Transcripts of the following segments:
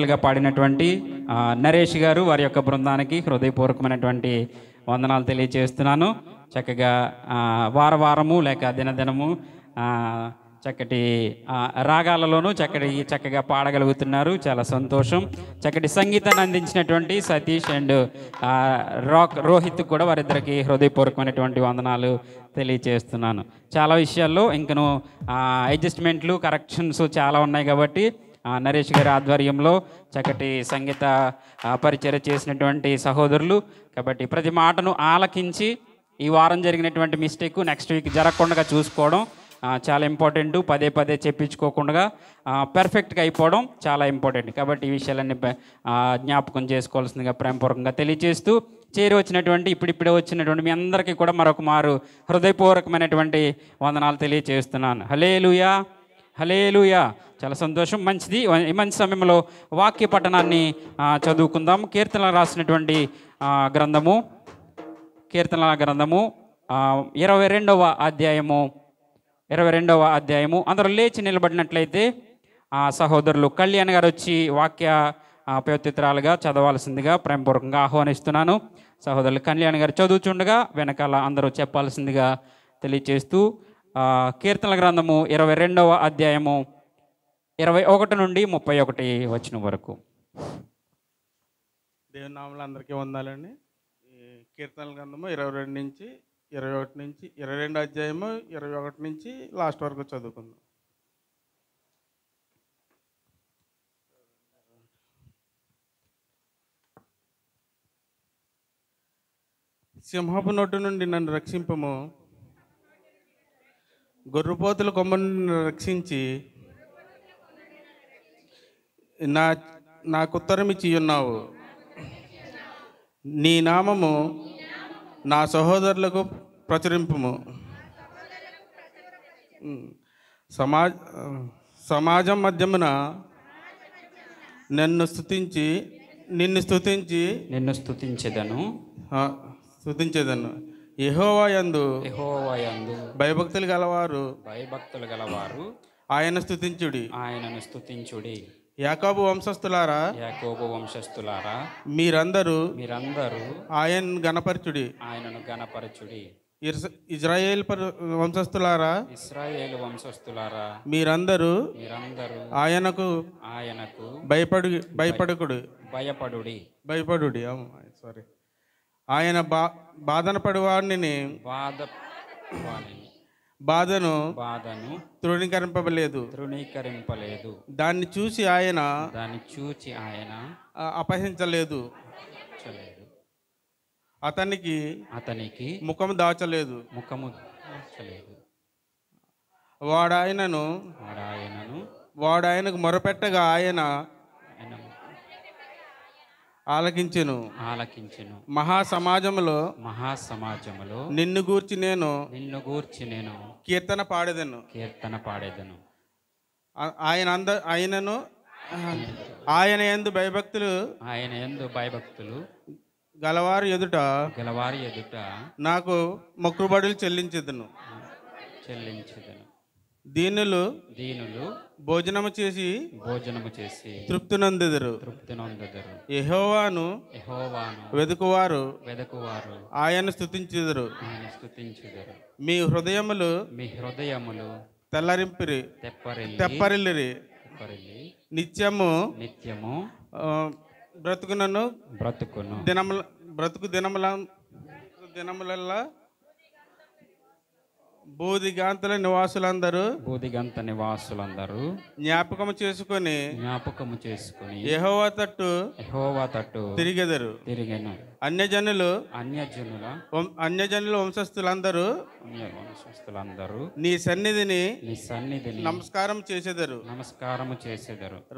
గా పాడినటువంటి నరేష్ గారు వారి యొక్క బృందానికి హృదయపూర్వకమైనటువంటి వందనాలు తెలియజేస్తున్నాను. చక్కగా వారము లేక దినదినము చక్కటి రాగాలలోనూ చక్కగా పాడగలుగుతున్నారు. చాలా సంతోషం. చక్కటి సంగీతాన్ని అందించినటువంటి సతీష్ అండ్ రోహిత్ కూడా వారిద్దరికి హృదయపూర్వకమైనటువంటి వందనాలు తెలియజేస్తున్నాను. చాలా విషయాల్లో ఇంకను అడ్జస్ట్మెంట్లు కరెక్షన్స్ చాలా ఉన్నాయి కాబట్టి నరేష్ గారి ఆధ్వర్యంలో చక్కటి సంగీత పరిచయం చేసినటువంటి సహోదరులు కాబట్టి ప్రతి మాటను ఆలకించి ఈ వారం జరిగినటువంటి మిస్టేక్ నెక్స్ట్ వీక్ జరగకుండా చూసుకోవడం చాలా ఇంపార్టెంట్. పదే పదే చెప్పించుకోకుండా పర్ఫెక్ట్గా అయిపోవడం చాలా ఇంపార్టెంట్. కాబట్టి ఈ విషయాలన్నీ జ్ఞాపకం చేసుకోవాల్సిందిగా ప్రేమపూర్వకంగా తెలియజేస్తూ చేరి వచ్చినటువంటి ఇప్పుడిప్పుడే వచ్చినటువంటి మీ అందరికీ కూడా మరొక మారు హృదయపూర్వకమైనటువంటి వందనాలు తెలియజేస్తున్నాను. హల్లెలూయా, హల్లెలూయా. చాలా సంతోషం. మంచిది. ఈ మంచి సమయంలో వాక్య పఠనాన్ని చదువుకుందాం. కీర్తనలు రాసినటువంటి గ్రంథము 22వ అధ్యాయము. అందరూ లేచి నిలబడినట్లయితే సహోదరులు కళ్యాణ్ గారు వచ్చి వాక్య ప్రత్యుత్తరాలుగా చదవాల్సిందిగా ప్రేమపూర్వకంగా ఆహ్వానిస్తున్నాను. సహోదరులు కళ్యాణ్ గారు చదువుతుండగా వెనకాల అందరూ చెప్పాల్సిందిగా తెలియజేస్తూ కీర్తనల గ్రంథము 22వ అధ్యాయము 21 నుండి 31 వచనం వరకు. దేవుని నామములు అందరికీ వందాలండి. కీర్తనల గ్రంథము 22 నుంచి 22 అధ్యాయము 21 నుంచి లాస్ట్ వరకు చదువుకుందాం. సింహపు నోటు నుండి నన్ను రక్షింపము, గొర్రెపోతుల కొమ్మను రక్షించి నాకు ఉత్తరమిచ్చి ఉన్నావు. నీ నామము నా సహోదరులకు ప్రచురింపుము. సమాజం మధ్యమున నిన్ను స్తుతించెదను. యెహోవా యందు భయభక్తులు గలవారు ఆయనను స్తుతించుడి. యాకోబు వంశస్థులారా మీరందరూ ఆయనను గణపరచుడి. ఇజ్రాయేలు వంశస్థులారా మీరందరూ ఆయనకు భయపడుడి. ఆయన బాధను తృణీకరింపలేదు. దాన్ని చూసి ఆయన అపహసించలేదు. అతనికి ముఖము దాచలేదు. వాడాయనకు మొరపెట్టగా ఆయన ఆలకించెను. మహాసమాజములో నిన్ను గూర్చి నేను కీర్తన పాడెదను. ఆయన యందు భయభక్తులు గలవారి ఎదుట నాకు మొక్కుబడులు చెల్లించెదను. దీనులు భోజనము చేసి తృప్తి నొందెదరు. యెహోవాను వెదుకువారు ఆయన స్తుతించెదరు. మీ హృదయములు తెప్పరిల్లిరి. నిత్యము బ్రతుకు దినములల్లా బూదిగంత నివాసులందరూ జ్ఞాపకము చేసుకొని యెహోవా తట్టు తిరిగెను. అన్యజనుల వంశస్థులందరూ నీ సన్నిధిని నమస్కారం చేసెదరు.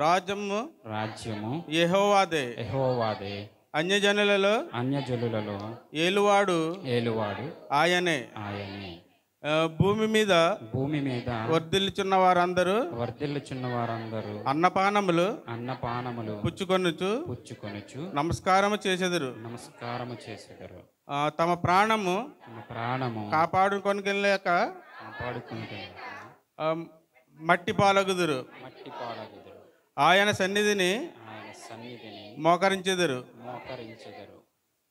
రాజ్యము యెహోవాదే. అన్యజనులలో ఏలువాడు ఆయనే. భూమి మీద వర్ధిల్లుచున్న వారందరూ అన్నపానములు పుచ్చుకొనుచు నమస్కారము చేసెదరు. తమ ప్రాణము కాపాడుకొనలేక మట్టి పాలగుదురు. ఆయన సన్నిధిని సన్నిధిని మోకరించెదరు. మోకరించెదరు.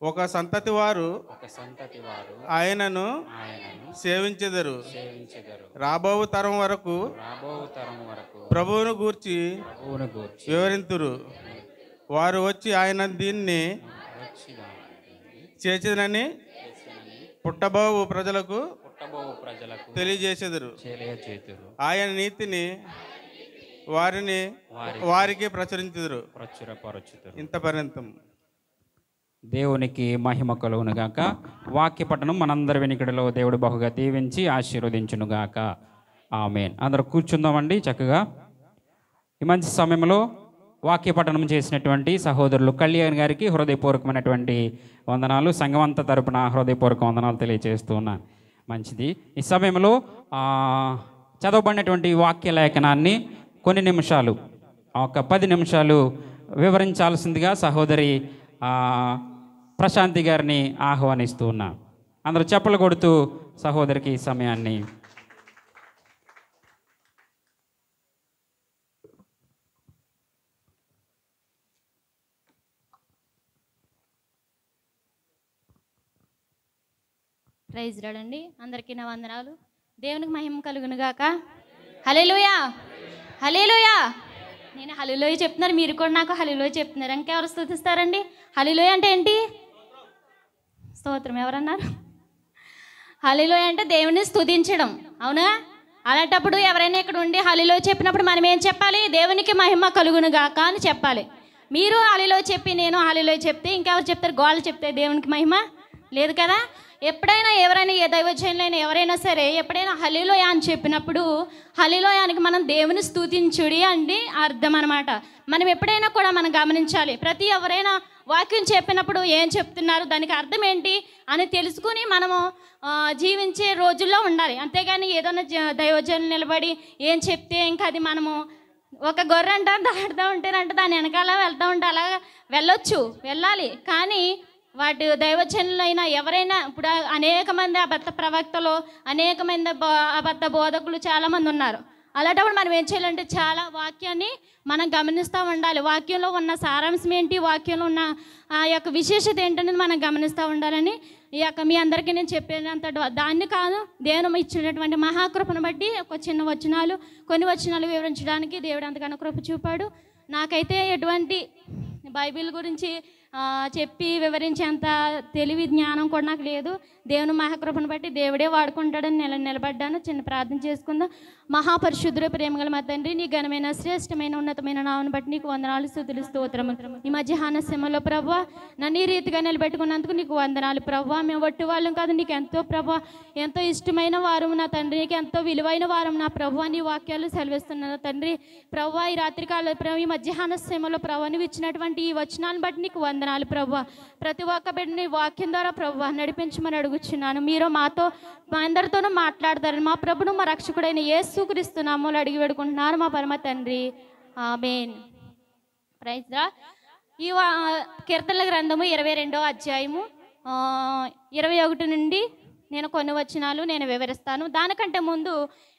ఒక సంతతి వారు ఆయనను సేవించెదరు. రాబోవు తరం వరకు ప్రభువును గూర్చి వివరింతురు. వారు వచ్చి ఆయన దీన్ని చేసేదని పుట్టబోవు ప్రజలకు తెలియజేసేదరు. ఆయన నీతిని వారికి ప్రచురించుదురు. ఇంత పర్యంతం. దేవునికి మహిమ కలుగునుగాక. వాక్య పఠనం మనందరి వెనుకడిలో దేవుడు బహుగా దీవించి ఆశీర్వదించునుగాక. ఆమేన్. అందరూ కూర్చుందామండి చక్కగా. ఈ మంచి సమయంలో వాక్య పఠనం చేసినటువంటి సహోదరులు కళ్యాణ్ గారికి హృదయపూర్వకమైనటువంటి వందనాలు, సంఘమంతా తరపున హృదయపూర్వక వందనాలు తెలియజేస్తూ ఉన్నాను. మంచిది. ఈ సమయంలో చదవబడినటువంటి వాక్య లేఖనాన్ని కొన్ని నిమిషాలు, ఒక 10 నిమిషాలు వివరించాల్సిందిగా సహోదరి ప్రశాంతి గారిని ఆహ్వానిస్తూ ఉన్నా. అందరూ చప్పలు కొడుతూ సహోదరికి ఈ సమయాన్ని. ప్రైజ్ రాడండి. అందరికీ నా వందనాలు. దేవునికి మహిమ కలుగునుగాక. హల్లెలూయా, హల్లెలూయా. నేను హల్లెలూయా చెప్తున్నారు, మీరు కూడా నాకు హల్లెలూయా చెప్తున్నారు. ఇంకెవరు స్తుతిస్తారండి? హల్లెలూయా అంటే ఏంటి? స్తోత్రం. ఎవరన్నారు? హల్లెలూయా అంటే దేవుని స్తుతించడం, అవునా? అలాంటప్పుడు ఎవరైనా ఇక్కడ ఉండి హల్లెలూయా చెప్పినప్పుడు మనం ఏం చెప్పాలి? దేవునికి మహిమ కలుగునుగాక అని చెప్పాలి. మీరు హల్లెలూయా చెప్పి నేను హల్లెలూయా చెప్తే ఇంకెవరు చెప్తారు? గోళ్ళు చెప్తే దేవునికి మహిమ లేదు కదా. ఎప్పుడైనా ఎవరైనా ఏ దైవజనులైనా ఎవరైనా సరే ఎప్పుడైనా హల్లెలూయా అని చెప్పినప్పుడు హల్లెలూయానికి మనం దేవుని స్తుతించుడి అంటే అర్థం అనమాట. మనం ఎప్పుడైనా కూడా మనం గమనించాలి. ప్రతి ఎవరైనా వాక్యం చెప్పినప్పుడు ఏం చెప్తున్నారు, దానికి అర్థం ఏంటి అని తెలుసుకుని మనము జీవించే రోజుల్లో ఉండాలి. అంతేగాని ఏదైనా దైవజనులు నిలబడి ఏం చెప్తే ఇంకా అది మనము ఒక గొర్రె అంట దాడుతూ ఉంటేనంటే దాని వెనకాల వెళ్తూ ఉంటే అలా వెళ్ళాలి. కానీ వాటి దైవజనులైనా ఎవరైనా ఇప్పుడు అనేక మంది అబద్ధ ప్రవక్తలు, అనేక మంది అబద్ధ బోధకులు చాలామంది ఉన్నారు. అలాంటప్పుడు మనం ఏం చేయాలంటే చాలా వాక్యాన్ని మనం గమనిస్తూ ఉండాలి. వాక్యంలో ఉన్న సారాంశం ఏంటి, వాక్యంలో ఉన్న ఆ యొక్క విశేషత ఏంటనేది మనం గమనిస్తూ ఉండాలని ఈ యొక్క మీ అందరికీ నేను చెప్పేంత దాన్ని కాదు, దేవుడు ఇచ్చినటువంటి మహాకృపను బట్టి కొన్ని వచనాలు వివరించడానికి దేవుడు అంతగానో కృప చూపాడు. నాకైతే ఎటువంటి బైబిల్ గురించి చెప్పి వివరించేంత తెలివి జ్ఞానం కూడా నాకు లేదు. దేవుని మహాకృపను బట్టి దేవుడే వాడుకుంటాడని నిలబడ్డాను. చిన్న ప్రార్థన చేసుకుందాం. మహాపరిశుద్ధుడు ప్రేమగల మా తండ్రి, నీ ఘనమైన శ్రేష్టమైన ఉన్నతమైన నామను బట్టి నీకు వందనాలు, స్తుతులు, స్తోత్రము. ఈ మధ్యాహ్న సమయంలో ప్రభువా నన్ను ఈ రీతిగా నిలబెట్టుకున్నందుకు నీకు వందనాలు ప్రభువా. మేము వట్టి వాళ్ళం కాదు, నీకు ఎంతో ప్రభువా ఎంతో ఇష్టమైన వారం నా తండ్రి, నీకు ఎంతో విలువైన వారం నా ప్రభువా. నీ వాక్యాలు సెలవిస్తున్నాను తండ్రి ప్రభువా. ఈ రాత్రికాల ఈ మధ్యాహ్న సమయంలో ప్రభువా నువ్వు ఇచ్చినటువంటి ఈ వచనాన్ని బట్టి నీకు వందనాలు ప్రభువా. ప్రతి ఒక్క బిడ్డని వాక్యం ద్వారా ప్రభువా నడిపించమని అడుగుచున్నాను. మీరు మాతో మా అందరితోనూ మాట్లాడతారని మా ప్రభును మా రక్షకుడైన యేసుక్రీస్తు నామములో అడిగి వేడుకుంటున్నాను మా పరమ తండ్రి, ఆమేన్. ప్రైజ్ దా. ఈ కీర్తనల గ్రంథము 22వ అధ్యాయము 21 నుండి నేను కొన్ని వచనాలు నేను వివరిస్తాను. దానికంటే ముందు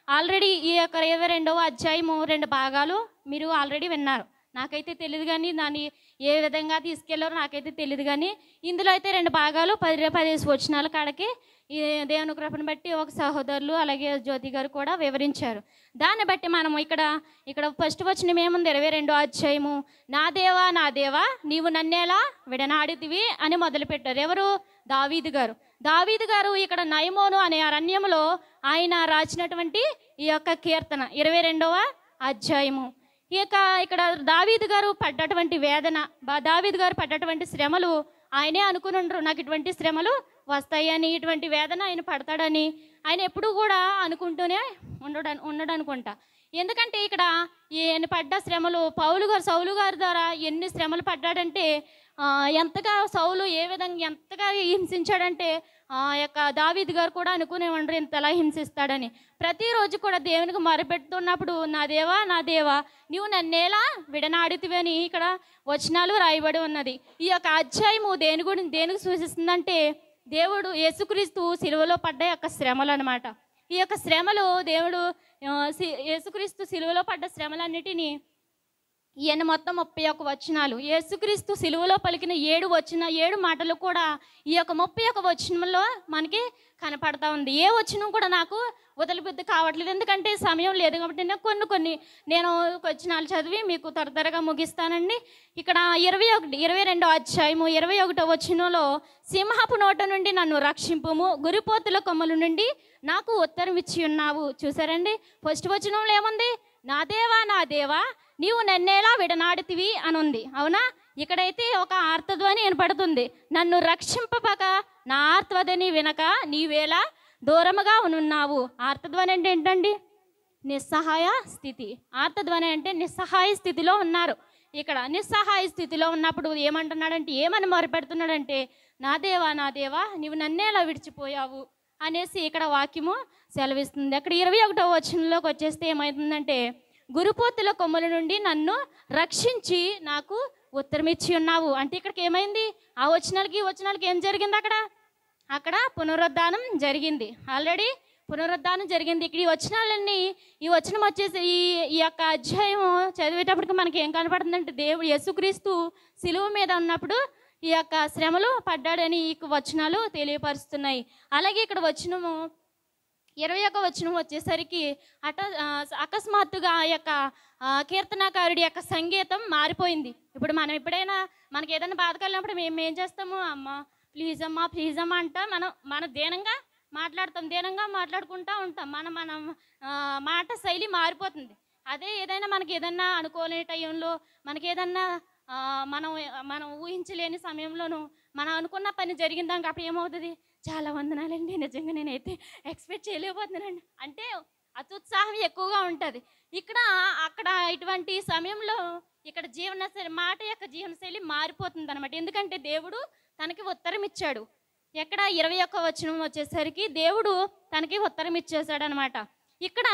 ఆల్రెడీ ఈ యొక్క 22వ అధ్యాయము 2 భాగాలు మీరు ఆల్రెడీ విన్నారు. నాకైతే తెలియదు కానీ దాన్ని ఏ విధంగా తీసుకెళ్లారో నాకైతే తెలియదు కానీ ఇందులో అయితే 2 భాగాలు 10 వచనాల కాడకి ఈ దేవుని కృపను బట్టి ఒక సహోదరులు అలాగే జ్యోతి గారు కూడా వివరించారు. దాన్ని బట్టి మనం ఇక్కడ ఫస్ట్ వచనం ఏముంది? 22వ అధ్యాయము, నా దేవా నీవు నన్నేలా విడనాడితివి అని మొదలుపెట్టారు. ఎవరు? దావీదు గారు ఇక్కడ నయమోను అనే అరణ్యంలో ఆయన రాసినటువంటి ఈ యొక్క కీర్తన 22వ అధ్యాయము. ఇక్కడ దావీదు గారు పడ్డటువంటి వేదన, దావీదు గారు పడ్డటువంటి శ్రమలు ఆయనే అనుకుని ఉండరు. నాకు ఇటువంటి శ్రమలు వస్తాయని, ఇటువంటి వేదన ఆయన పడతాడని ఆయన ఎప్పుడూ కూడా అనుకుంటూనే ఉండడు అనుకుంటా. ఎందుకంటే ఇక్కడ ఈయన పడ్డ శ్రమలు సౌలు గారి ద్వారా ఎన్ని శ్రమలు పడ్డాడంటే ఎంతగా సౌలు ఏ విధంగా ఎంతగా హింసించాడంటే యొక్క దావీదు గారు కూడా అనుకునే ఉండరు ఇంతలా హింసిస్తాడని. ప్రతిరోజు కూడా దేవునికి మొరపెడుతున్నప్పుడు నా దేవా నీవు నన్నేలా విడనాడితివి అని ఇక్కడ వచనాలు రాయబడి ఉన్నది. ఈ యొక్క అధ్యాయము దేనికి సూచిస్తుందంటే దేవుడు యేసుక్రీస్తు సిలువలో పడ్డ యొక్క శ్రమలు అనమాట. ఈ యొక్క శ్రమలు యేసుక్రీస్తు సిలువలో పడ్డ శ్రమలన్నిటినీ ఈయన మొత్తం 31 వచనాలు. యేసుక్రీస్తు సిలువలో పలికిన 7 మాటలు కూడా ఈ యొక్క 31 వచనంలో మనకి కనపడతా ఉంది. ఏ వచనం కూడా నాకు వదలబుద్ధి కావట్లేదు, ఎందుకంటే సమయం లేదు కాబట్టి నేను కొన్ని వచనాలు చదివి మీకు త్వరగా ముగిస్తానండి. ఇక్కడ 22వ అధ్యాయము 21వ వచనంలో, సింహపు నోట నుండి నన్ను రక్షింపుము, గురిపోతుల కొమ్మల నుండి నాకు ఉత్తరం ఇచ్చి ఉన్నావు. చూసారండి, ఫస్ట్ వచనంలో ఏముంది? నా దేవా నీవు నన్నేలా విడనాడితివి అని ఉంది, అవునా? ఇక్కడైతే ఒక ఆర్తధ్వని వినపడుతుంది. నన్ను రక్షింపక నా ఆర్తధ్వని వినక నీవేలా దూరముగా ఉన్నావు. ఆర్తధ్వని అంటే ఏంటండి? నిస్సహాయ స్థితి. ఆర్తధ్వని అంటే నిస్సహాయ స్థితిలో ఉన్నారు. ఇక్కడ నిస్సహాయ స్థితిలో ఉన్నప్పుడు ఏమంటున్నాడంటే, ఏమని మొరపెడుతున్నాడంటే, నా దేవా నీవు నన్నేలా విడిచిపోయావు అనేసి ఇక్కడ వాక్యము సెలవిస్తుంది. అక్కడ 21వ వచనంలోకి వచ్చేస్తే ఏమవుతుందంటే, గురుపోతుల కొమ్మల నుండి నన్ను రక్షించి నాకు ఉత్తరం ఇచ్చి ఉన్నావు అంటే ఇక్కడికి ఏమైంది? ఆ వచనాలకి ఈ వచనాలకి ఏం జరిగింది? అక్కడ పునరుద్ధానం జరిగింది. ఆల్రెడీ పునరుద్ధానం జరిగింది. ఇక్కడ ఈ వచనం వచ్చేసి ఈ యొక్క అధ్యాయం చదివేటప్పటికి మనకి ఏం కనపడుతుందంటే, దేవుడు యేసుక్రీస్తు సిలువ మీద ఉన్నప్పుడు ఈ యొక్క శ్రమలు పడ్డాడని ఈ వచనాలు తెలియపరుస్తున్నాయి. అలాగే ఇక్కడ వచనము 21వ వచనం వచ్చేసరికి అకస్మాత్తుగా ఆ యొక్క కీర్తనాకారుడి యొక్క సంగీతం మారిపోయింది. ఇప్పుడు మనం ఎప్పుడైనా మనకి ఏదైనా బాధ కలిగినప్పుడు మేము ఏం చేస్తాము? ప్లీజ్ అమ్మా అంట మన దీనంగా మాట్లాడతాం, దీనంగా మాట్లాడుకుంటూ ఉంటాం. మన మాట శైలి మారిపోతుంది. అదే ఏదైనా మనకి ఏదన్నా అనుకోలేని టైంలో, మనకి ఏదన్నా మనం ఊహించలేని సమయంలోనూ మనం అనుకున్న పని జరిగిందాక అప్పుడు ఏమవుతుంది? చాలా వందనాలండి, నిజంగా నేనైతే ఎక్స్పెక్ట్ చేయలేకపోతున్నానండి అంటే అత్యుత్సాహం ఎక్కువగా ఉంటుంది. అక్కడ ఇటువంటి సమయంలో ఇక్కడ మాట యొక్క జీవనశైలి మారిపోతుంది అనమాట. ఎందుకంటే దేవుడు తనకి ఉత్తరం ఇచ్చాడు. ఎక్కడ 21వ వచనం వచ్చేసరికి దేవుడు తనకి ఉత్తరం ఇచ్చేసాడు అనమాట. ఇక్కడ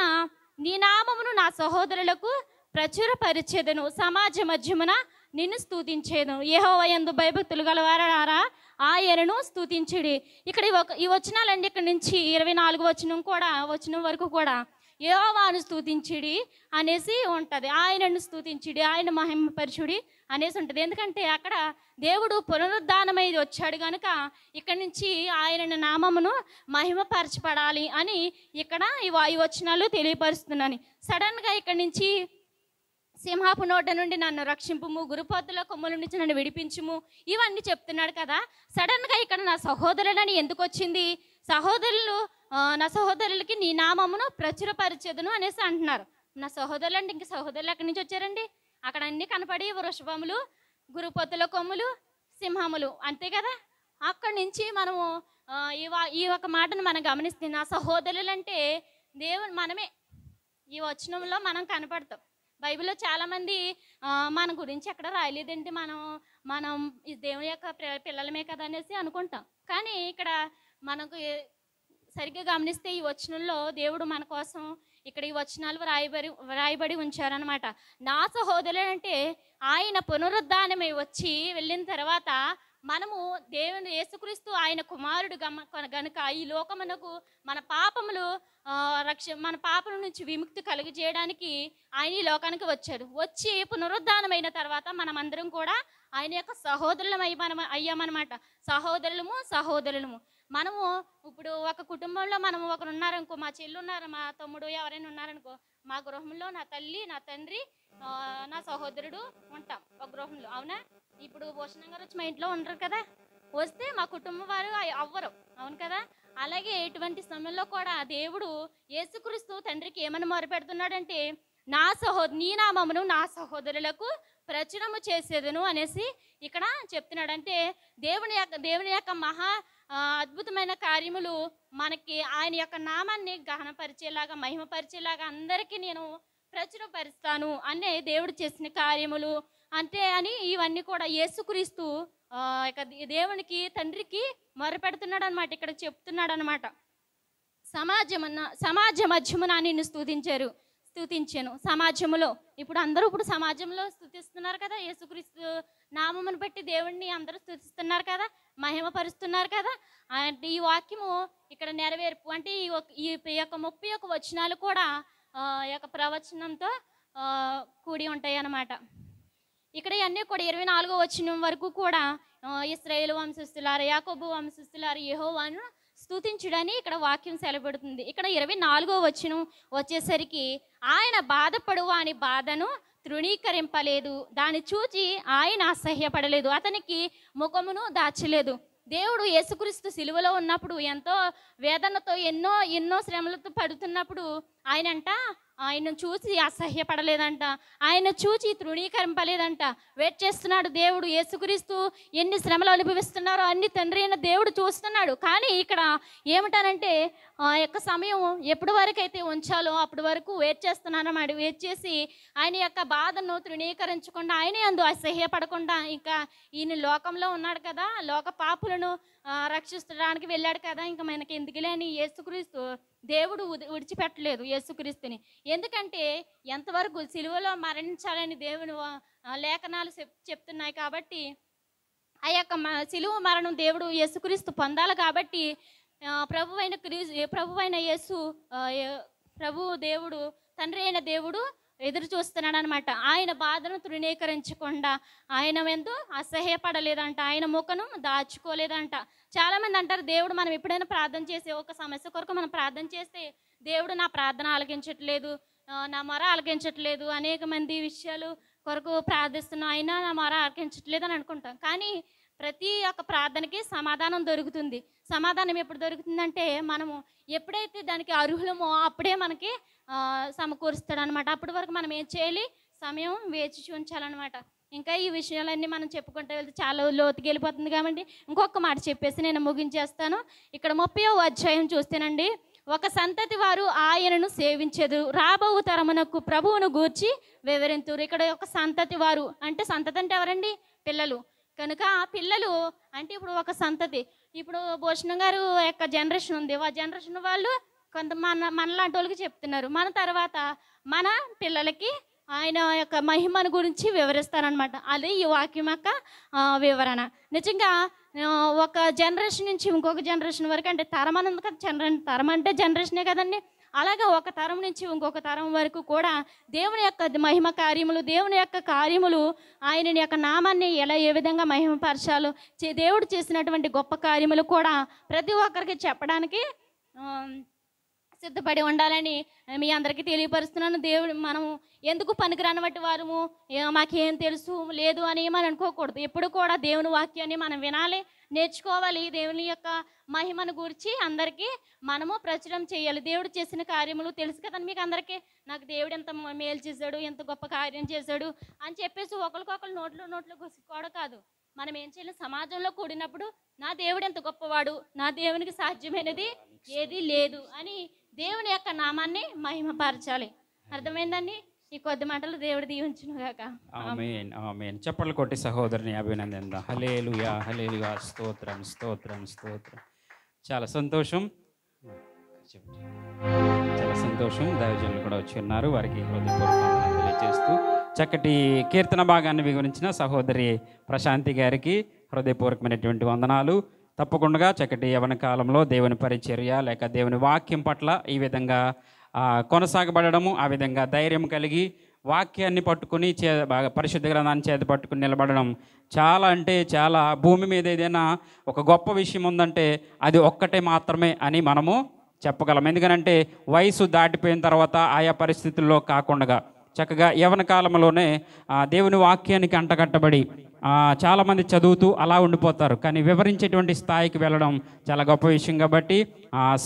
నీ నామమును నా సహోదరులకు ప్రచురపరిచేదను, సమాజ మధ్యమున నిన్ను స్తుతించేను. యెహోవా యందు భయభక్తులు గలవారారా ఆయనను స్తుతించుడి. ఇక్కడ ఈ వచనాలండి ఇక్కడ నుంచి 24వ వచనం వరకు కూడా యెహోవాను స్తుతించుడి అనేసి ఉంటుంది. ఆయనను స్తుతించుడి, ఆయన మహిమపరచుడి అనేసి ఉంటుంది. ఎందుకంటే అక్కడ దేవుడు పునరుద్ధానమై వచ్చాడు కనుక ఇక్కడ నుంచి ఆయన నామమును మహిమపరచబడాలి అని ఇక్కడ ఈ వచనాలు తెలియపరుస్తున్నాను. సడన్గా ఇక్కడ నుంచి సింహపు నోట నుండి నన్ను రక్షింపుము, గురుపోతుల కొమ్మల నుంచి నన్ను విడిపించుము, ఇవన్నీ చెప్తున్నాడు కదా. సడన్గా ఇక్కడ నా సహోదరులని ఎందుకు వచ్చింది? నా సహోదరులకి నీ నామమును ప్రచురపరిచేదను అనేసి అంటున్నారు. నా సహోదరులు అంటే ఇంక సహోదరులు ఎక్కడి నుంచి వచ్చారండి? అక్కడ అన్నీ కనపడి వృషభములు, గురుపోతుల కొమ్ములు, సింహములు, అంతే కదా. అక్కడి నుంచి మనము ఈ ఒక మాటను మనం గమనిస్తే, నా సహోదరులు అంటే దేవుడు మనమే. ఈ వచనంలో మనం కనపడతాం. బైబిల్లో చాలామంది మన గురించి ఎక్కడ రాయలేదంటే మనం ఈ దేవుని యొక్క పిల్లలమే కదా అనేసి అనుకుంటాం. కానీ ఇక్కడ మనకు సరిగ్గా గమనిస్తే ఈ వచనంలో దేవుడు మన కోసం ఇక్కడ ఈ వచనాలు వ్రాయబడి ఉంచారనమాట. నా సహోదరులు అంటే ఆయన పునరుద్ధానమై వచ్చి వెళ్ళిన తర్వాత మనము దేవుని యేసుక్రీస్తు ఆయన కుమారుడు గనుక ఈ లోకమునకు మన పాపముల నుంచి విముక్తి కలుగజేయడానికి ఆయన ఈ లోకానికి వచ్చారు. వచ్చి పునరుద్ధానమైన తర్వాత మనమందరం కూడా ఆయన యొక్క సహోదరులం అయ్యామన్నమాట. సహోదరులము మనము ఇప్పుడు ఒక కుటుంబంలో మనం ఒకరు ఉన్నారనుకో, మా చెల్లి ఉన్నారు, మా తమ్ముడు ఎవరైనా ఉన్నారనుకో, మా గృహంలో నా తల్లి, నా తండ్రి, నా సహోదరుడు ఉంటాం ఒక గృహంలో, అవునా? ఇప్పుడు భూషణం గారు వచ్చి మా ఇంట్లో ఉండరు కదా, వస్తే మా కుటుంబం వారు అవ్వరు, అవును కదా. అలాగే ఇటువంటి సమయంలో కూడా దేవుడు యేసుక్రీస్తు తండ్రికి ఏమని మొరపెడుతున్నాడంటే, నీ నామమును నా సహోదరులకు ప్రచురము చేసేదను అనేసి ఇక్కడ చెప్తున్నాడు. అంటే దేవుని యొక్క మహా అద్భుతమైన కార్యములు మనకి ఆయన యొక్క నామాన్ని గహనపరిచేలాగా, మహిమపరిచేలాగా అందరికీ నేను ప్రచురపరుస్తాను అనే దేవుడు చేసిన కార్యములు అని ఇవన్నీ కూడా యేసుక్రీస్తు దేవునికి తండ్రికి మొరపెడుతున్నాడు అనమాట. ఇక్కడ చెప్తున్నాడు అనమాట. సమాజ మధ్యమున నిన్ను స్తుతించాను. సమాజంలో ఇప్పుడు సమాజంలో స్తుతిస్తున్నారు కదా, యేసుక్రీస్తు నామమును బట్టి దేవుడిని అందరూ స్తుతిస్తున్నారు కదా, మహిమపరుస్తున్నారు కదా. అంటే ఈ వాక్యము ఇక్కడ నెరవేర్పు అంటే ఈ యొక్క 31 వచనాలు కూడా ఈ యొక్క ప్రవచనంతో కూడి ఉంటాయి అన్నమాట. ఇక్కడ అన్నీ కూడా 24వ వచనం వరకు కూడా ఇశ్రాయేలు వంశస్థులారు, యాకోబు వంశస్థులారు యెహోవాను స్తుతించుడని ఇక్కడ వాక్యం సెలవుడుతుంది. ఇక్కడ 24వ వచనం వచ్చేసరికి ఆయన బాధపడు వాని బాధను తృణీకరింపలేదు, దాన్ని చూచి ఆయన అసహ్యపడలేదు, అతనికి ముఖమును దాచలేదు. దేవుడు యేసుక్రీస్తు సిలువలో ఉన్నప్పుడు ఎంతో వేదనతో ఎన్నో శ్రమలతో పడుతున్నప్పుడు ఆయన చూసి అసహ్యపడలేదంట, ఆయన చూచి తృణీకరింపలేదంట. వెయిట్ చేస్తున్నాడు దేవుడు. యేసుక్రీస్తు ఎన్ని శ్రమలు అనుభవిస్తున్నారో అన్ని తండ్రి అయిన దేవుడు చూస్తున్నాడు. కానీ ఇక్కడ ఏమిటానంటే ఆ యొక్క సమయం ఎప్పటి వరకు అయితే ఉంచాలో అప్పటి వరకు వెయిట్ చేస్తున్నానన్నమాట. వెయిట్ చేసి ఆయన యొక్క బాధను తృణీకరించకుండా, ఆయన యందు అసహ్యపడకుండా, ఇంకా ఈయన లోకంలో ఉన్నాడు కదా, లోక పాపులను రక్షించడానికి వెళ్ళాడు కదా, ఇంకా మనకి ఎందుకులే అని యేసుక్రీస్తు దేవుడు విడిచిపెట్టలేదు యేసుక్రీస్తుని. ఎందుకంటే ఎంతవరకు సిలువలో మరణించాలని దేవుని లేఖనాలు చెప్తున్నాయి కాబట్టి, ఆ యొక్క సిలువ మరణం దేవుడు యేసుక్రీస్తు పొందాలి కాబట్టి ప్రభువైన యేసు దేవుడు తండ్రి అయిన దేవుడు ఎదురు చూస్తున్నాడు అనమాట. ఆయన బాధను తృణీకరించకుండా ఆయన ఎందు అసహ్యపడలేదంట, ఆయన ముఖను దాచుకోలేదంట. చాలామంది అంటారు, దేవుడు మనం ఎప్పుడైనా ప్రార్థన చేసే ఒక సమస్య కొరకు మనం ప్రార్థన చేస్తే దేవుడు నా ప్రార్థన ఆలకించట్లేదు, నా మొర ఆలకించట్లేదు, అనేక మంది విషయాలు కొరకు ప్రార్థిస్తున్నాం అయినా నా మొర ఆలకించట్లేదు అని అనుకుంటాం. కానీ ప్రతి ఒక్క ప్రార్థనకి సమాధానం దొరుకుతుంది. సమాధానం ఎప్పుడు దొరుకుతుందంటే మనము ఎప్పుడైతే దానికి అర్హులమో అప్పుడే మనకి సమకూరుస్తాడు అనమాట. అప్పటి వరకు మనం ఏం చేయాలి, సమయం వేచి ఉంచాలన్నమాట. ఇంకా ఈ విషయాలన్నీ మనం చెప్పుకుంటూ వెళ్తే చాలా లోతుకి వెళ్ళిపోతుంది కాబట్టి ఇంకొక మాట చెప్పేసి నేను ముగించేస్తాను. ఇక్కడ 30వ అధ్యాయం చూస్తేనండి, ఒక సంతతి వారు ఆయనను సేవించెదరు, రాబో తరమునకు ప్రభువును గూర్చి వివరింతురు. ఇక్కడ ఒక సంతతి వారు అంటే సంతతి అంటే ఎవరండి? పిల్లలు. కనుక పిల్లలు అంటే ఇప్పుడు ఒక సంతతి, ఇప్పుడు భూషణం గారు యొక్క జనరేషన్ ఉంది, ఆ జనరేషన్ వాళ్ళు కొంత మనలాంటి వాళ్ళకి చెప్తున్నారు. మన తర్వాత మన పిల్లలకి ఆయన యొక్క మహిమను గురించి వివరిస్తారనమాట. అది ఈ వాక్యం యొక్క వివరణ. నిజంగా ఒక జనరేషన్ నుంచి ఇంకొక జనరేషన్ వరకు అంటే తరం అని ఉంది కదా, తరం అంటే జనరేషనే కదండి. అలాగా ఒక తరం నుంచి ఇంకొక తరం వరకు కూడా దేవుని యొక్క మహిమ కార్యములు, దేవుని యొక్క కార్యములు, ఆయన యొక్క నామాన్ని ఏ విధంగా మహిమపరచాలో, దేవుడు చేసినటువంటి గొప్ప కార్యములు కూడా ప్రతి ఒక్కరికి చెప్పడానికి సిద్ధపడి ఉండాలని మీ అందరికీ తెలియపరుస్తున్నాను. దేవుడు మనం ఎందుకు పనికిరానబట్టి వారము మాకేం తెలుసు లేదు అని మనం అనుకోకూడదు. ఎప్పుడు కూడా దేవుని వాక్యాన్ని మనం వినాలి, నేర్చుకోవాలి. దేవుని యొక్క మహిమను గురించి అందరికీ మనము ప్రచురం చేయాలి. దేవుడు చేసిన కార్యములు తెలుసు కదండి మీకు అందరికీ. నాకు దేవుడు ఎంత మేలు చేశాడు, ఎంత గొప్ప కార్యం చేశాడు అని చెప్పేసి ఒకరికొకరు నోట్లో గుసుకోవడం కాదు. మనం ఏం చేయాలి, సమాజంలో కూడినప్పుడు నా దేవుడు ఎంత గొప్పవాడు, నా దేవునికి సాధ్యమైనది ఏది లేదు అని దేవుని యొక్క నామాన్ని మహిమపరచాలి. అర్థమైందండి? ఈ కొద్ది మాటలు దేవుడు దీవించును గాక. ఆమేన్, ఆమేన్. చప్పట్లు కొట్టి సహోదరుని అభినందిద్దాం. హల్లెలూయా, హల్లెలూయా, స్తోత్రం, స్తోత్రం, స్తోత్రం. చాలా సంతోషం, చాలా సంతోషం. దైవజనులు కూడా వచ్చి ఉన్నారు, వారికి హృదయపూర్వకంగా తెలియజేస్తూ చక్కటి కీర్తన భాగాన్ని వివరించిన సహోదరి ప్రశాంతి గారికి హృదయపూర్వకమైనటువంటి వందనాలు. తప్పకుండా చక్కటి యవన కాలంలో దేవుని పరిచర్య లేక దేవుని వాక్యం పట్ల ఈ విధంగా కొనసాగబడము, ఆ విధంగా ధైర్యం కలిగి వాక్యాన్ని పట్టుకుని బాగా పరిశుద్ధ గ్రంథాన్ని చేతి పట్టుకుని నిలబడడం చాలా అంటే చాలా, భూమి మీద ఏదైనా ఒక గొప్ప విషయం ఉందంటే అది ఒక్కటే మాత్రమే అని మనము చెప్పగలం. ఎందుకనంటే వయసు దాటిపోయిన తర్వాత ఆయా పరిస్థితుల్లో కాకుండా చక్కగా యవన కాలంలోనే దేవుని వాక్యానికి అంటగట్టబడి చాలామంది చదువుతూ అలా ఉండిపోతారు. కానీ వివరించేటువంటి స్థాయికి వెళ్ళడం చాలా గొప్ప విషయం. కాబట్టి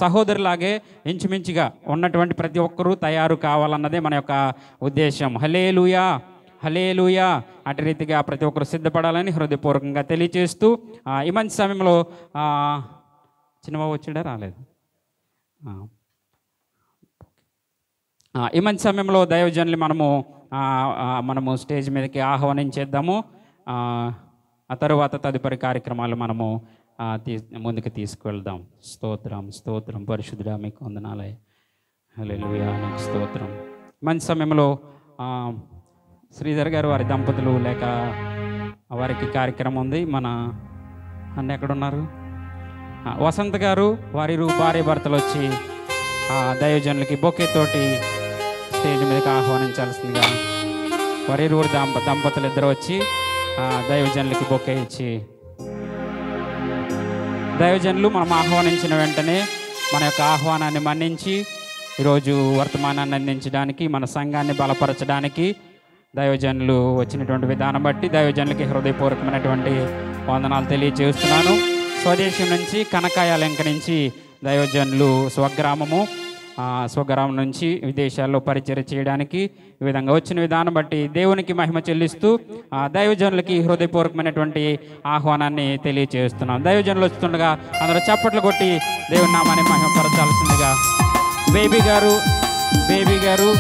సహోదరులాగే ఇంచుమించుగా ఉన్నటువంటి ప్రతి ఒక్కరూ తయారు కావాలన్నదే మన యొక్క ఉద్దేశం. హల్లెలూయా, హల్లెలూయా. అటు రీతిగా ప్రతి ఒక్కరు సిద్ధపడాలని హృదయపూర్వకంగా తెలియజేస్తూ ఈ మంచి సమయంలో చిన్నబాబు వచ్చిండా రాలేదు. ఈ మంచి సమయంలో దైవజనులు మనము స్టేజ్ మీదకి ఆహ్వానించేద్దాము. ఆ తరువాత తదుపరి కార్యక్రమాలు మనము ముందుకు తీసుకువెళ్దాం. స్తోత్రం, స్తోత్రం. పరిశుద్ధుడా మీకు వందనాలే. హల్లెలూయా, నీకు స్తోత్రం. మంచి సమయంలో శ్రీధర్ గారు వారి దంపతులు లేక వారికి కార్యక్రమం ఉంది. మన అన్న ఎక్కడున్నారు? వసంత్ గారు వారి భార్య భర్తలు వచ్చి దైవజనులకి బొకే తోటి స్టేజ్ మీదకి ఆహ్వానించాల్సిందిగా వారి ఇరువురు దంపతులు ఇద్దరు వచ్చి దైవజనులకి బొకే ఇచ్చి, దైవజనులు మనం ఆహ్వానించిన వెంటనే మన యొక్క ఆహ్వానాన్ని మన్నించి ఈరోజు వర్తమానాన్ని అందించడానికి, మన సంఘాన్ని బలపరచడానికి దైవజనులు వచ్చినటువంటి విధానం బట్టి దైవజనులకి హృదయపూర్వకమైనటువంటి వందనాలు తెలియజేస్తున్నాను. స్వదేశం నుంచి కనకాయలంక నుంచి దైవజనులు స్వగ్రామం నుంచి విదేశాల్లో పరిచయం చేయడానికి ఈ విధంగా వచ్చిన విధానం బట్టి దేవునికి మహిమ చెల్లిస్తూ దైవజనులకి హృదయపూర్వకమైనటువంటి ఆహ్వానాన్ని తెలియజేస్తున్నాం. దైవజనులు వస్తుండగా అందరూ చప్పట్లు కొట్టి దేవుని నామాన్ని మహిమపరచాల్సిందిగా బేబీ గారు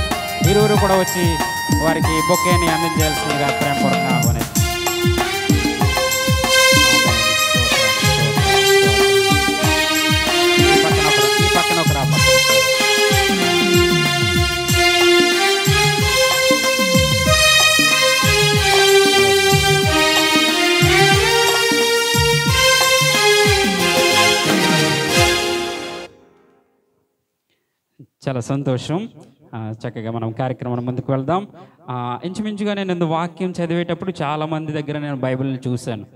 ఇరువురు కూడా వచ్చి వారికి బొకేని అందించాల్సిందిగా ప్రేమపూర్వకంగా ఆహ్వానిస్తున్నాం. ఈ పక్కన ఒక రాప చాలా సంతోషం. చక్కగా మనం కార్యక్రమం ముందుకు వెళ్దాం. ఇంచుమించుగా నేను వాక్యం చదివేటప్పుడు చాలామంది దగ్గర నేను బైబిల్ని చూశాను.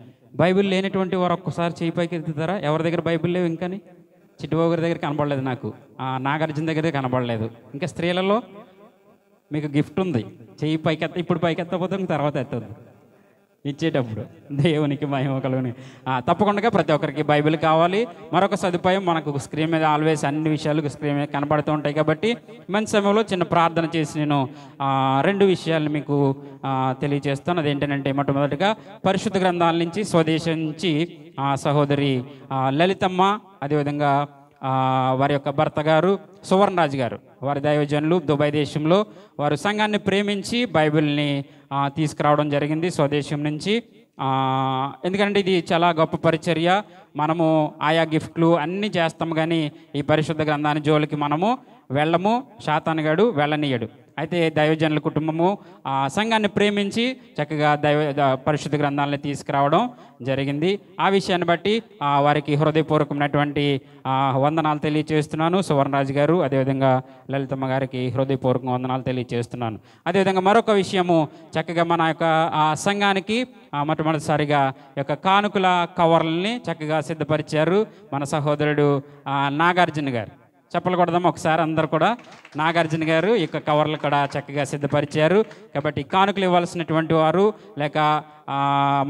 బైబిల్ లేనటువంటి వారు ఒక్కసారి చేయి పైకి ఎత్తుతారా? ఎవరి దగ్గర బైబిల్ లేవు? ఇంకాని చిట్టుబాబు గారి దగ్గర కనబడలేదు, నాకు నాగార్జున దగ్గర కనబడలేదు. ఇంకా స్త్రీలలో మీకు గిఫ్ట్ ఉంది, చెయ్యి పైకి ఎత్త, ఇప్పుడు పైకి ఎత్తపోతే తర్వాత ఎత్తదు ఇచ్చేటప్పుడు. దేవునికి మహిమ కలుగుని. తప్పకుండా ప్రతి ఒక్కరికి బైబిల్ కావాలి. మరొక సదుపాయం, మనకు స్క్రీన్ మీద ఆల్వేస్ అన్ని విషయాలు స్క్రీన్ మీద కనబడుతూ ఉంటాయి కాబట్టి మంచి సమయంలో చిన్న ప్రార్థన చేసి నేను 2 విషయాలు మీకు తెలియజేస్తాను. అదేంటంటే మొట్టమొదటిగా పరిశుద్ధ గ్రంథాల నుంచి స్వదేశం నుంచి సహోదరి లలితమ్మ, అదేవిధంగా వారి యొక్క భర్త గారు సువర్ణరాజు గారు, వారి దైవజనులు దుబాయ్ దేశంలో వారు సంఘాన్ని ప్రేమించి బైబిల్ని తీసుకురావడం జరిగింది స్వదేశం నుంచి. ఎందుకంటే ఇది చాలా గొప్ప పరిచర్య. మనము ఆయా గిఫ్ట్లు అన్నీ చేస్తాము, కానీ ఈ పరిశుద్ధ గ్రంథాన్ని జోలికి మనము వెళ్ళము, శాతానుగాడు వెళ్ళనీయడు. అయితే దైవజనుల కుటుంబము సంఘాన్ని ప్రేమించి చక్కగా పరిశుద్ధ గ్రంథాలని తీసుకురావడం జరిగింది. ఆ విషయాన్ని బట్టి వారికి హృదయపూర్వకమైనటువంటి వందనాలు తెలియజేస్తున్నాను. సువర్ణరాజు గారు, అదేవిధంగా లలితమ్మ గారికి హృదయపూర్వక వందనాలు తెలియజేస్తున్నాను. అదేవిధంగా మరొక విషయము, చక్కగా మన యొక్క సంఘానికి మొట్టమొదటిసారిగా యొక్క కానుకల కవర్లని చక్కగా సిద్ధపరిచారు మన సహోదరుడు నాగార్జున గారు. చెప్పలు కొడదాం ఒకసారి అందరు కూడా. నాగార్జున గారు ఈ యొక్క కవర్లు కూడా చక్కగా సిద్ధపరిచారు. కాబట్టి కానుకలు ఇవ్వాల్సినటువంటి వారు, లేక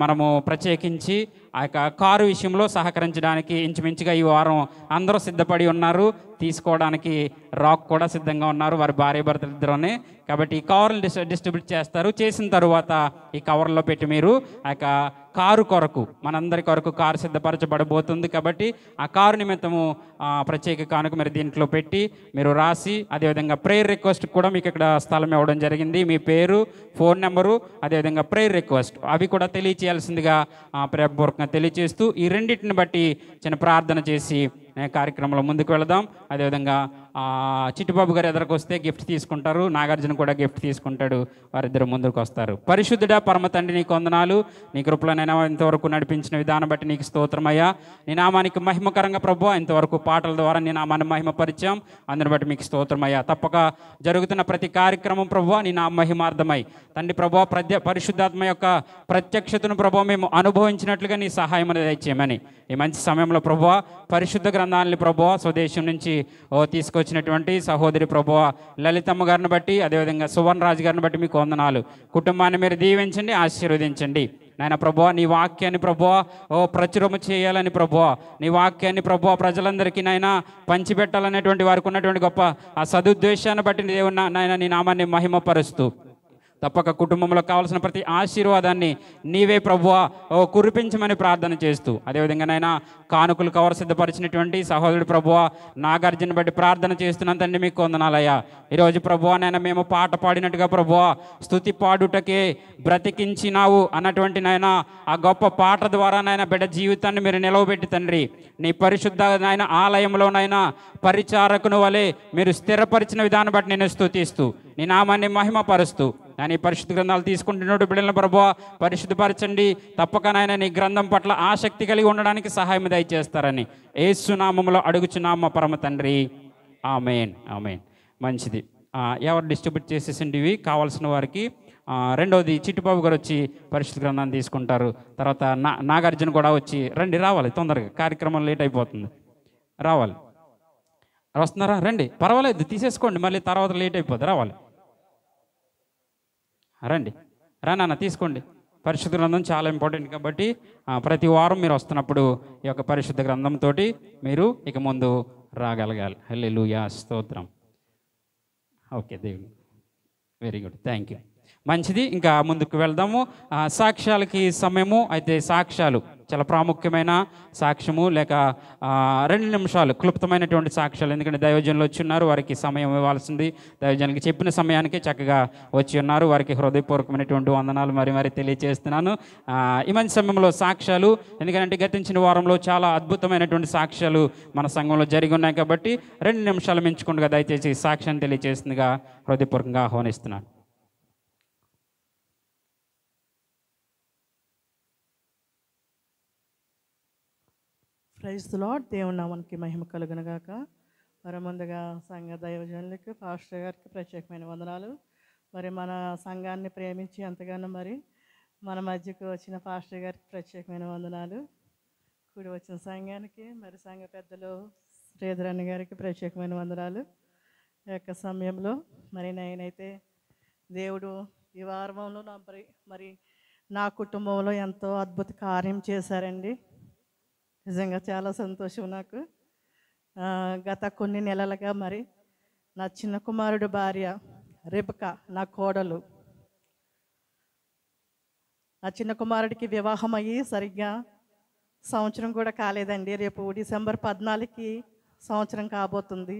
మనము ప్రత్యేకించి ఆ యొక్క కారు విషయంలో సహకరించడానికి ఇంచుమించుగా ఈ వారం అందరూ సిద్ధపడి ఉన్నారు. తీసుకోవడానికి రాక్ కూడా సిద్ధంగా ఉన్నారు, వారి భార్య భర్తలు ఇద్దరునే. కాబట్టి ఈ కవర్లు డిస్ట్రిబ్యూట్ చేస్తారు. చేసిన తర్వాత ఈ కవర్లో పెట్టి మీరు ఆ యొక్క కారు కొరకు, మనందరి కొరకు కారు సిద్ధపరచబడబోతుంది. కాబట్టి ఆ కారు నిమిత్తము ప్రత్యేక కానుక మీరు దీంట్లో పెట్టి మీరు రాసి, అదేవిధంగా ప్రేయర్ రిక్వెస్ట్ కూడా మీకు ఇక్కడ స్థలం ఇవ్వడం జరిగింది. మీ పేరు, ఫోన్ నెంబరు, అదేవిధంగా ప్రేయర్ రిక్వెస్ట్ అవి కూడా తెలియచేయాల్సిందిగా ప్రేమపూర్వకంగా తెలియచేస్తూ ఈ రెండింటిని బట్టి చిన్న ప్రార్థన చేసి కార్యక్రమంలో ముందుకు వెళదాం. అదేవిధంగా చిట్టుబాబు గారు ఎదురుకు వస్తే గిఫ్ట్ తీసుకుంటారు, నాగార్జున కూడా గిఫ్ట్ తీసుకుంటాడు, వారిద్దరు ముందుకు వస్తారు. పరిశుద్ధుడా పరమ తండ్రి, నీకు వందనాలు. నీ కృపలనైనా ఇంతవరకు నడిపించిన విధానం బట్టి నీకు స్తోత్రమయ్యా. నీ నామానికి మహిమకరంగా ప్రభువా, ఇంతవరకు పాటల ద్వారా నీ నామాన్ని మహిమపరిచాం, అందుని బట్టి మీకు స్తోత్రమయ్యా. తప్పక జరుగుతున్న ప్రతి కార్యక్రమం ప్రభువా నీ నామ మహిమార్థమై తండ్రి ప్రభువా, పరిశుద్ధాత్మ యొక్క ప్రత్యక్షతను ప్రభువా మేము అనుభవించినట్లుగా నీ సహాయం దయచేయమని ఈ మంచి సమయంలో ప్రభువా పరిశుద్ధ గ్రంథాలని ప్రభువా స్వదేశం నుంచి తీసుకొచ్చినటువంటి సహోదరి ప్రభువా లలితమ్మ గారిని బట్టి, అదేవిధంగా సువర్ణరాజు గారిని బట్టి మీకు వందనాలు. కుటుంబాన్ని మీరు దీవించండి, ఆశీర్వదించండి నాయన ప్రభువా. నీ వాక్యాన్ని ప్రభువా ప్రచురము చేయాలని ప్రభువా, నీ వాక్యాన్ని ప్రభువా ప్రజలందరికీ నాయన పంచిపెట్టాలనేటువంటి వారికి ఉన్నటువంటి గొప్ప ఆ సదుద్దేశాన్ని బట్టి దేవుని నాయన నీ నామాన్ని మహిమపరుస్తూ తప్పక కుటుంబంలో కావాల్సిన ప్రతి ఆశీర్వాదాన్ని నీవే ప్రభువా కురిపించమని ప్రార్థన చేస్తూ, అదేవిధంగా నాయన కానుకలు కవర్ సిద్ధపరిచినటువంటి సహోదరుడు ప్రభువా నాగార్జున బట్టి ప్రార్థన చేస్తున్నాను తండ్రి, మీకు వందనాలయ్యా. ఈరోజు ప్రభువా నాయన మేము పాట పాడినట్టుగా ప్రభువా స్తుతి పాడుటకే బ్రతికించినావు అన్నటువంటి నాయన ఆ గొప్ప పాట ద్వారా నాయన బిడ్డ జీవితాన్ని మీరు నిలవబెట్టి తండ్రి నీ పరిశుద్ధ నాయన ఆలయంలోనైనా పరిచారకుని వలె మీరు స్థిరపరిచిన విధానం బట్టి నేను స్తుతిస్తూ నీ నామాన్ని మహిమపరుస్తూ నేను ఈ పరిశుద్ధ గ్రంథాలు తీసుకుంటున్నట్టు బిడ్డలను ప్రభువా పరిశుద్ధపరచండి. తప్పక నాయన నీ గ్రంథం పట్ల ఆసక్తి కలిగి ఉండడానికి సహాయం దయచేస్తారని యేసు నామములో అడుగుచున్నాము పరమ తండ్రి, ఆమేన్ ఆమేన్. మంచిది. ఎవరు డిస్ట్రిబ్యూట్ చేసేసిండి ఇవి కావాల్సిన వారికి రెండవది చిట్టుబాబు గారు వచ్చి పరిశుద్ధ గ్రంథాన్ని తీసుకుంటారు. తర్వాత నాగార్జున కూడా వచ్చి రావాలి తొందరగా, కార్యక్రమం లేట్ అయిపోతుంది, రావాలి. వస్తున్నారా? రండి, పర్వాలేదు తీసేసుకోండి, మళ్ళీ తర్వాత లేట్ అయిపోతుంది, రావాలి. రండి, నాన్న తీసుకోండి. పరిశుద్ధ గ్రంథం చాలా ఇంపార్టెంట్ కాబట్టి ప్రతి వారం మీరు వస్తున్నప్పుడు ఈ యొక్క పరిశుద్ధ గ్రంథంతో మీరు ఇక ముందు రాగలగాలి. హల్లెలూయా, స్తోత్రం. ఓకే దేవుడు, వెరీ గుడ్, థ్యాంక్ యూ. మంచిది, ఇంకా ముందుకు వెళ్దాము. సాక్ష్యాలకి సమయము. అయితే సాక్ష్యాలు చాలా ప్రాముఖ్యమైన సాక్ష్యము, లేక 2 నిమిషాలు క్లుప్తమైనటువంటి సాక్ష్యాలు. ఎందుకంటే దైవజనులు వచ్చి ఉన్నారు, వారికి సమయం ఇవ్వాల్సింది. దైవజనులకి చెప్పిన సమయానికి చక్కగా వచ్చి ఉన్నారు, వారికి హృదయపూర్వకమైనటువంటి వందనాలు మరి తెలియజేస్తున్నాను. ఈ మంచి సమయంలో సాక్ష్యాలు, ఎందుకంటే గతించిన వారంలో చాలా అద్భుతమైనటువంటి సాక్ష్యాలు మన సంఘంలో జరిగి ఉన్నాయి కాబట్టి 2 నిమిషాలు మించకుండా దయచేసి సాక్ష్యాన్ని తెలియజేస్తుందిగా హృదయపూర్వకంగా ఆహ్వానిస్తున్నాను. Praise the Lord. దేవుని నామానికి మహిమ కలుగునుగాక. మరి ముందుగా సంఘ దైవజనులకి, పాస్టర్ గారికి ప్రత్యేకమైన వందనాలు. మరి మన సంఘాన్ని ప్రేమించి ఎంతగానో మరి మన మధ్యకు వచ్చిన పాస్టర్ గారికి ప్రత్యేకమైన వందనాలు. కూడి వచ్చిన సంఘానికి, మరి సంఘ పెద్దలు శ్రీధరన్న గారికి ప్రత్యేకమైన వందనాలు. ఈ యొక్క సమయంలో మరి నేనైతే దేవుడు ఈ వారంలో మరి నా కుటుంబంలో ఎంతో అద్భుత కార్యం చేశారండి. నిజంగా చాలా సంతోషం నాకు. గత కొన్ని నెలలుగా మరి నా చిన్న కుమారుడు భార్య రెబకా, నా కోడలు, నా చిన్న కుమారుడికి వివాహం అయ్యి సరిగ్గా సంవత్సరం కూడా కాలేదండి. రేపు డిసెంబర్ 14కి సంవత్సరం కాబోతుంది.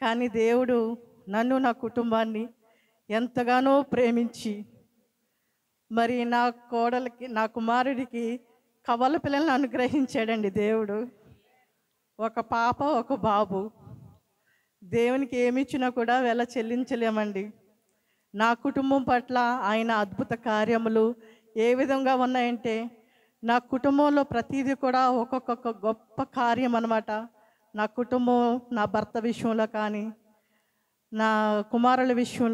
కానీ దేవుడు నన్ను, నా కుటుంబాన్ని ఎంతగానో ప్రేమించి మరి నా కోడలికి, నా కుమారుడికి కవల పిల్లలను అనుగ్రహించాడండి దేవుడు. ఒక పాప, ఒక బాబు. దేవునికి ఏమి ఇచ్చినా కూడా వెల చెల్లించలేమండి. నా కుటుంబం పట్ల ఆయన అద్భుత కార్యములు ఏ విధంగా ఉన్నాయంటే, నా కుటుంబంలో ప్రతిదీ కూడా ఒక్కొక్క గొప్ప కార్యం అన్నమాట. నా కుటుంబం, నా భర్త విషయంలో కానీ, నా కుమారుల విషయంలో